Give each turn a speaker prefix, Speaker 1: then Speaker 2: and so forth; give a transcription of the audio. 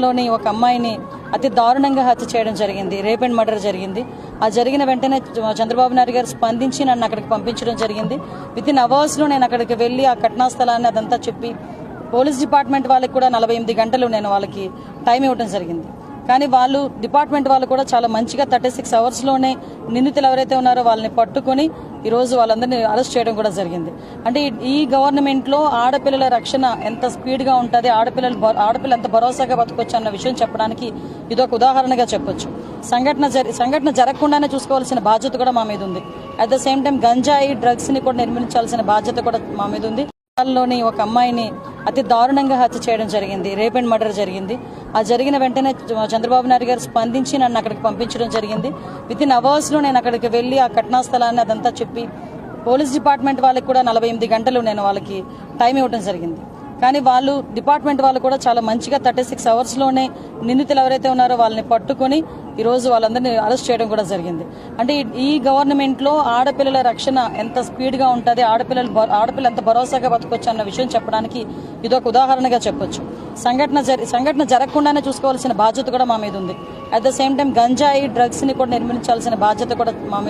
Speaker 1: లోని ఒక అమ్మాయిని అతి దారుణంగా హత్య చేయడం జరిగింది. రేప్ అండ్ మర్డర్ జరిగింది. ఆ జరిగిన వెంటనే చంద్రబాబు నాయుడు గారు స్పందించి నన్ను అక్కడికి పంపించడం జరిగింది. విత్ ఇన్ అవర్స్ లో నేను అక్కడికి వెళ్లి ఆ ఘటనా స్థలాన్ని అదంతా చెప్పి పోలీస్ డిపార్ట్మెంట్ వాళ్ళకి కూడా 48 గంటలు నేను వాళ్ళకి టైం ఇవ్వడం జరిగింది. కానీ వాళ్ళు డిపార్ట్మెంట్ వాళ్ళు కూడా చాలా మంచిగా 36 అవర్స్ లోనే నిందితులు ఎవరైతే ఉన్నారో వాళ్ళని పట్టుకొని ఈ రోజు వాళ్ళందరినీ అరెస్ట్ చేయడం కూడా జరిగింది. అంటే ఈ గవర్నమెంట్ లో ఆడపిల్లల రక్షణ ఎంత స్పీడ్ గా ఉంటుంది, ఆడపిల్ల ఎంత భరోసాగా బతకొచ్చు అన్న విషయం చెప్పడానికి ఇదొక ఉదాహరణగా చెప్పొచ్చు. సంఘటన జరగకుండానే చూసుకోవాల్సిన బాధ్యత కూడా మా మీద ఉంది. అట్ ద సేమ్ టైం గంజాయి డ్రగ్స్ ని కూడా నిర్మించాల్సిన బాధ్యత కూడా మా మీద ఉంది. లోని ఒక అమ్మాయిని అతి దారుణంగా హత్య చేయడం జరిగింది. రేప్ అండ్ మర్డర్ జరిగింది. ఆ జరిగిన వెంటనే చంద్రబాబు నాయుడు గారు స్పందించి నన్ను అక్కడికి పంపించడం జరిగింది. విత్ ఇన్ అవర్స్ లో నేను అక్కడికి వెళ్లి ఆ ఘటనా స్థలాన్ని అదంతా చెప్పి పోలీస్ డిపార్ట్మెంట్ వాళ్ళకి కూడా 48 గంటలు నేను వాళ్ళకి టైం ఇవ్వడం జరిగింది. కానీ వాళ్ళు డిపార్ట్మెంట్ వాళ్ళు కూడా చాలా మంచిగా 36 అవర్స్ లోనే నిందితులు ఎవరైతే ఉన్నారో వాళ్ళని పట్టుకొని ఈ రోజు వాళ్ళందరినీ అరెస్ట్ చేయడం కూడా జరిగింది. అంటే ఈ గవర్నమెంట్ లో ఆడపిల్లల రక్షణ ఎంత స్పీడ్ గా ఉంటుంది, ఆడపిల్ల ఎంత భరోసాగా బతకొచ్చు అన్న విషయం చెప్పడానికి ఇదొక ఉదాహరణగా చెప్పొచ్చు. సంఘటన జరగకుండానే చూసుకోవాల్సిన బాధ్యత కూడా మా మీద ఉంది. అట్ ద సేమ్ టైం గంజాయి డ్రగ్స్ ని కూడా నిర్మించాల్సిన బాధ్యత కూడా మా మీద